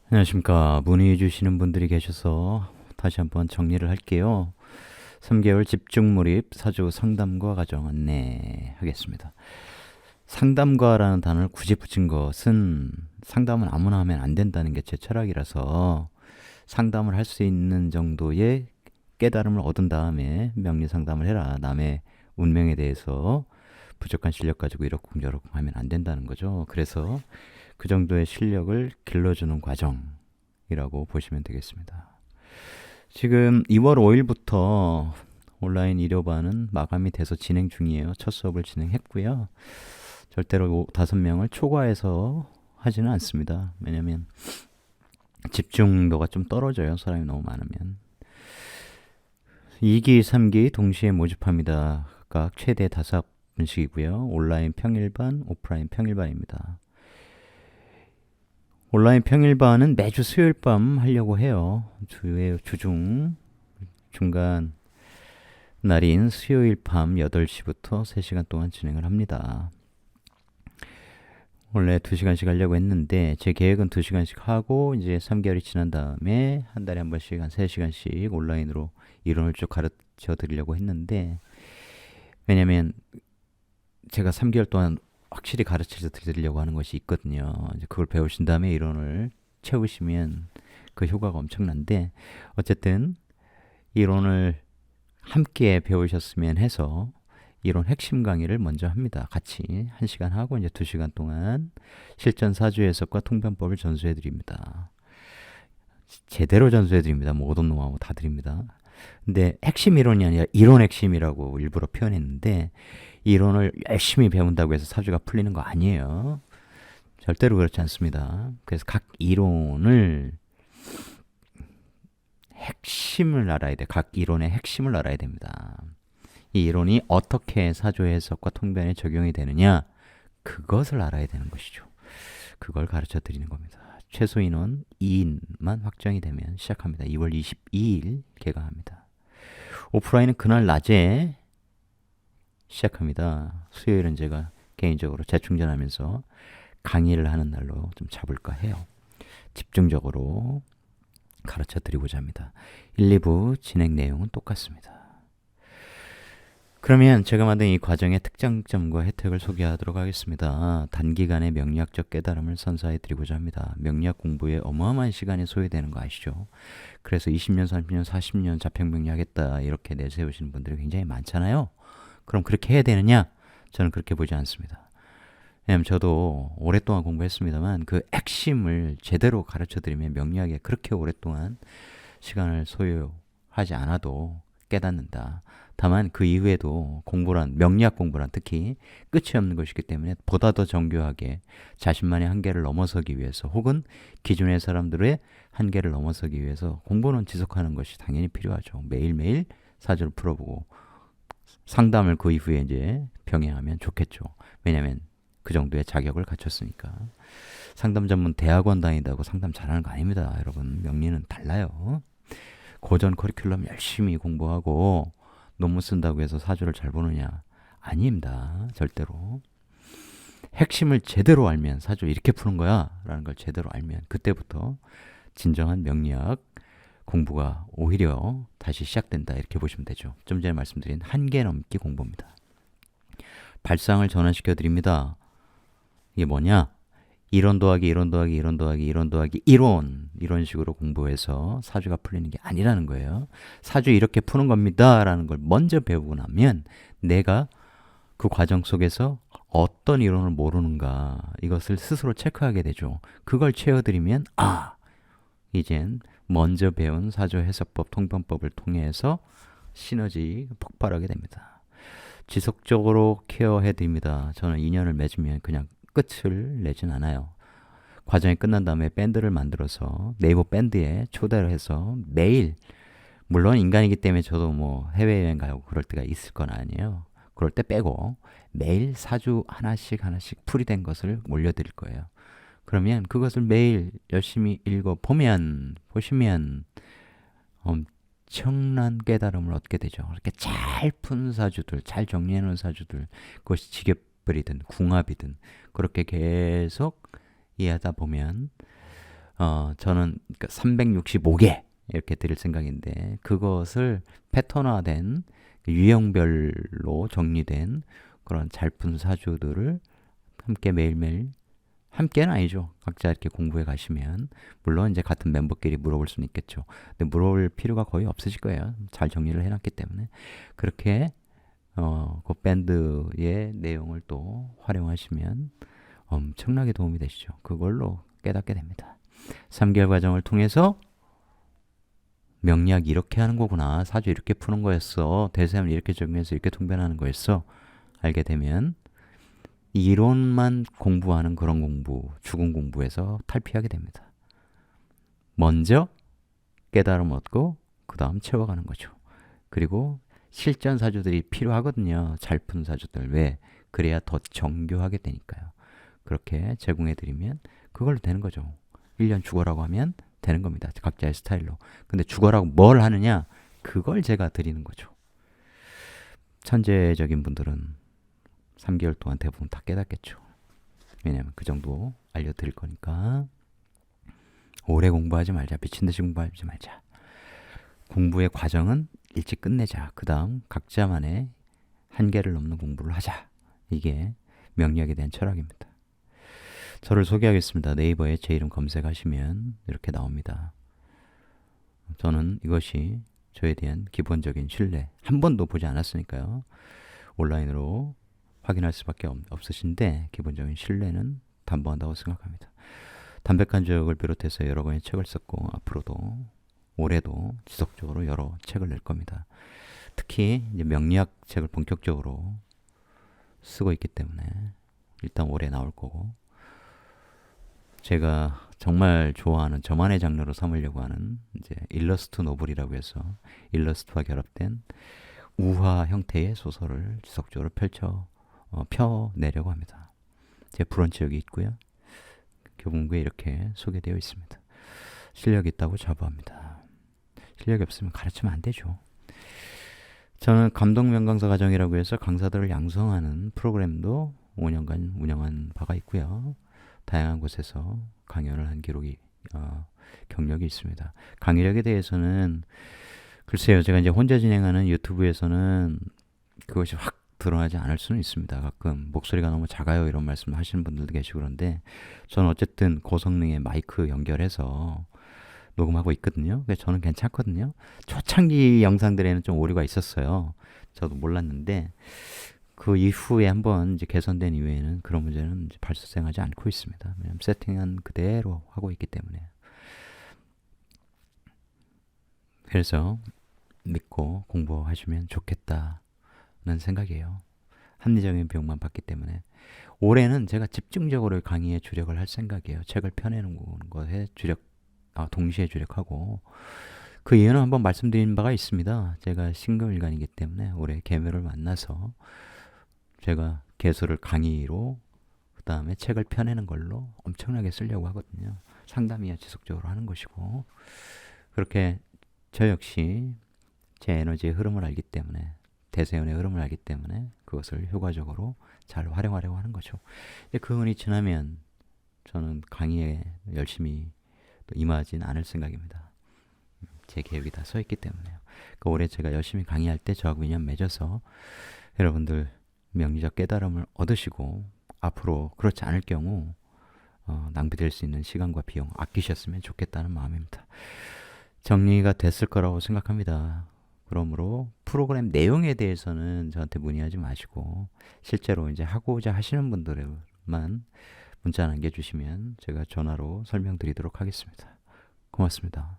안녕하십니까. 문의 주시는 분들이 계셔서 다시 한번 정리를 할게요. 3개월 집중 몰입 사주 상담과 과정 안내하겠습니다. 상담과라는 단어를 굳이 붙인 것은 상담은 아무나 하면 안 된다는 게 제 철학이라서 상담을 할 수 있는 정도의 깨달음을 얻은 다음에 명리 상담을 해라. 남의 운명에 대해서 부족한 실력 가지고 이렇고 저렇고 하면 안 된다는 거죠. 그래서 그 정도의 실력을 길러주는 과정이라고 보시면 되겠습니다. 지금 2월 5일부터 온라인 1호반은 마감이 돼서 진행 중이에요. 첫 수업을 진행했고요. 절대로 5명을 초과해서 하지는 않습니다. 왜냐면 집중도가 좀 떨어져요. 사람이 너무 많으면. 2기, 3기 동시에 모집합니다. 각각 최대 5분씩이고요. 온라인 평일반, 오프라인 평일반입니다. 온라인 평일반은 매주 수요일 밤 하려고 해요. 주중 중간 날인 수요일 밤 8시부터 3시간 동안 진행을 합니다. 원래 2시간씩 하려고 했는데 제 계획은 2시간씩 하고 이제 3개월이 지난 다음에 한 달에 한 번씩 한 3시간씩 온라인으로 이론을 쭉 가르쳐 드리려고 했는데, 왜냐면 제가 3개월 동안 확실히 가르쳐 드리려고 하는 것이 있거든요. 이제 그걸 배우신 다음에 이론을 채우시면 그 효과가 엄청난데, 어쨌든 이론을 함께 배우셨으면 해서 이론 핵심 강의를 먼저 합니다. 같이 1시간 하고 이제 2시간 동안 실전 사주 해석과 통변법을 전수해 드립니다. 제대로 전수해 드립니다. 모든 노하우 다 드립니다. 근데 핵심 이론이 아니라 이론 핵심이라고 일부러 표현했는데, 이론을 열심히 배운다고 해서 사주가 풀리는 거 아니에요. 절대로 그렇지 않습니다. 그래서 각 이론을 핵심을 알아야 돼. 각 이론의 핵심을 알아야 됩니다. 이 이론이 어떻게 사조 해석과 통변에 적용이 되느냐, 그것을 알아야 되는 것이죠. 그걸 가르쳐 드리는 겁니다. 최소 인원 2인만 확정이 되면 시작합니다. 2월 22일 개강합니다. 오프라인은 그날 낮에 시작합니다. 수요일은 제가 개인적으로 재충전하면서 강의를 하는 날로 좀 잡을까 해요. 집중적으로 가르쳐 드리고자 합니다. 1, 2부 진행 내용은 똑같습니다. 그러면 제가 만든 이 과정의 특장점과 혜택을 소개하도록 하겠습니다. 단기간에 명리학적 깨달음을 선사해 드리고자 합니다. 명리학 공부에 어마어마한 시간이 소요되는 거 아시죠? 그래서 20년, 30년, 40년 자평명리 하겠다 이렇게 내세우시는 분들이 굉장히 많잖아요. 그럼 그렇게 해야 되느냐? 저는 그렇게 보지 않습니다. 왜냐하면 저도 오랫동안 공부했습니다만 그 핵심을 제대로 가르쳐드리면 명리학에 그렇게 오랫동안 시간을 소요하지 않아도 깨닫는다. 다만 그 이후에도 공부란, 명리학 공부란 특히 끝이 없는 것이기 때문에 보다 더 정교하게 자신만의 한계를 넘어서기 위해서, 혹은 기존의 사람들의 한계를 넘어서기 위해서 공부는 지속하는 것이 당연히 필요하죠. 매일매일 사주를 풀어보고 상담을 그 이후에 이제 병행하면 좋겠죠. 왜냐하면 그 정도의 자격을 갖췄으니까. 상담 전문 대학원 다닌다고 상담 잘하는 거 아닙니다. 여러분, 명리는 달라요. 고전 커리큘럼 열심히 공부하고 논문 쓴다고 해서 사주를 잘 보느냐? 아닙니다. 절대로. 핵심을 제대로 알면 사주 이렇게 푸는 거야 라는 걸 제대로 알면 그때부터 진정한 명리학 공부가 오히려 다시 시작된다 이렇게 보시면 되죠. 좀 전에 말씀드린 한계 넘기 공부입니다. 발상을 전환시켜 드립니다. 이게 뭐냐? 이론 더하기 이론 더하기 이론 더하기 이론 더하기 이론, 이런 식으로 공부해서 사주가 풀리는 게 아니라는 거예요. 사주 이렇게 푸는 겁니다 라는 걸 먼저 배우고 나면 내가 그 과정 속에서 어떤 이론을 모르는가 이것을 스스로 체크하게 되죠. 그걸 채워드리면 이젠 먼저 배운 사주 해석법, 통변법을 통해서 시너지 폭발하게 됩니다. 지속적으로 케어해드립니다. 저는 2년을 맺으면 그냥 끝을 내진 않아요. 과정이 끝난 다음에 밴드를 만들어서 네이버 밴드에 초대를 해서 매일, 물론 인간이기 때문에 저도 뭐 해외여행 가고 그럴 때가 있을 건 아니에요. 그럴 때 빼고 매일 사주 하나씩 풀이된 것을 올려드릴 거예요. 그러면 그것을 매일 열심히 보시면 엄청난 깨달음을 얻게 되죠. 이렇게 잘 푼 사주들, 잘 정리해 놓은 사주들, 그것이 직업들이든 궁합이든 그렇게 계속 이해하다 보면 저는 365개 이렇게 드릴 생각인데 그것을 패턴화된 유형별로 정리된 그런 잘 푼 사주들을 함께 매일매일 함께는 아니죠. 각자 이렇게 공부해 가시면 물론 이제 같은 멤버끼리 물어볼 수는 있겠죠. 근데 물어볼 필요가 거의 없으실 거예요. 잘 정리를 해놨기 때문에 그렇게 그 밴드의 내용을 또 활용하시면 엄청나게 도움이 되시죠. 그걸로 깨닫게 됩니다. 3개월 과정을 통해서 명리학 이렇게 하는 거구나. 사주 이렇게 푸는 거였어. 대세는 이렇게 적용해서 이렇게 통변하는 거였어. 알게 되면 이론만 공부하는 그런 공부, 죽은 공부에서 탈피하게 됩니다. 먼저 깨달음 얻고 그 다음 채워가는 거죠. 그리고 실전 사주들이 필요하거든요. 잘 푼 사주들. 왜? 그래야 더 정교하게 되니까요. 그렇게 제공해드리면 그걸로 되는 거죠. 1년 죽어라고 하면 되는 겁니다. 각자의 스타일로. 근데 죽어라고 뭘 하느냐? 그걸 제가 드리는 거죠. 천재적인 분들은 3개월 동안 대부분 다 깨닫겠죠. 왜냐면 그 정도 알려드릴 거니까. 오래 공부하지 말자. 미친듯이 공부하지 말자. 공부의 과정은 일찍 끝내자. 그 다음 각자만의 한계를 넘는 공부를 하자. 이게 명리학에 대한 철학입니다. 저를 소개하겠습니다. 네이버에 제 이름 검색하시면 이렇게 나옵니다. 저는 이것이 저에 대한 기본적인 신뢰. 한 번도 보지 않았으니까요. 온라인으로 확인할 수밖에 없으신데 기본적인 신뢰는 담보한다고 생각합니다. 담백한 지역을 비롯해서 여러 권의 책을 썼고 앞으로도 올해도 지속적으로 여러 책을 낼 겁니다. 특히 이제 명리학 책을 본격적으로 쓰고 있기 때문에 일단 올해 나올 거고 제가 정말 좋아하는 저만의 장르로 삼으려고 하는 이제 일러스트 노블이라고 해서 일러스트와 결합된 우화 형태의 소설을 지속적으로 펴내려고 합니다. 제 브런치 여기 있고요. 교본부에 이렇게 소개되어 있습니다. 실력이 있다고 자부합니다. 실력이 없으면 가르치면 안 되죠. 저는 감독 명강사 과정이라고 해서 강사들을 양성하는 프로그램도 5년간 운영한 바가 있고요. 다양한 곳에서 강연을 한 경력이 있습니다. 강의력에 대해서는 글쎄요, 제가 이제 혼자 진행하는 유튜브에서는 그것이 확 드러나지 않을 수는 있습니다. 가끔 목소리가 너무 작아요 이런 말씀 하시는 분들도 계시고 그런데 저는 어쨌든 고성능의 마이크 연결해서 녹음하고 있거든요. 그래서 저는 괜찮거든요. 초창기 영상들에는 좀 오류가 있었어요. 저도 몰랐는데 그 이후에 한번 이제 개선된 이후에는 그런 문제는 이제 발생하지 않고 있습니다. 왜냐하면 세팅한 그대로 하고 있기 때문에. 그래서 믿고 공부하시면 좋겠다는 생각이에요. 합리적인 비용만 받기 때문에. 올해는 제가 집중적으로 강의에 주력을 할 생각이에요. 책을 펴내는 것에 동시에 주력하고 그 이유는 한번 말씀드린 바가 있습니다. 제가 신금일간이기 때문에 올해 계묘를 만나서 제가 개수를 강의로 그 다음에 책을 펴내는 걸로 엄청나게 쓰려고 하거든요. 상담이야 지속적으로 하는 것이고 그렇게 저 역시 제 에너지의 흐름을 알기 때문에 대세운의 흐름을 알기 때문에 그것을 효과적으로 잘 활용하려고 하는 거죠. 그 운이 지나면 저는 강의에 열심히 임하진 않을 생각입니다. 제 계획이 다 서 있기 때문에요. 올해 제가 열심히 강의할 때 저하고 인연 맺어서 여러분들 명리적 깨달음을 얻으시고 앞으로 그렇지 않을 경우 낭비될 수 있는 시간과 비용 아끼셨으면 좋겠다는 마음입니다. 정리가 됐을 거라고 생각합니다. 그러므로 프로그램 내용에 대해서는 저한테 문의하지 마시고 실제로 이제 하고자 하시는 분들만 문자 남겨주시면 제가 전화로 설명드리도록 하겠습니다. 고맙습니다.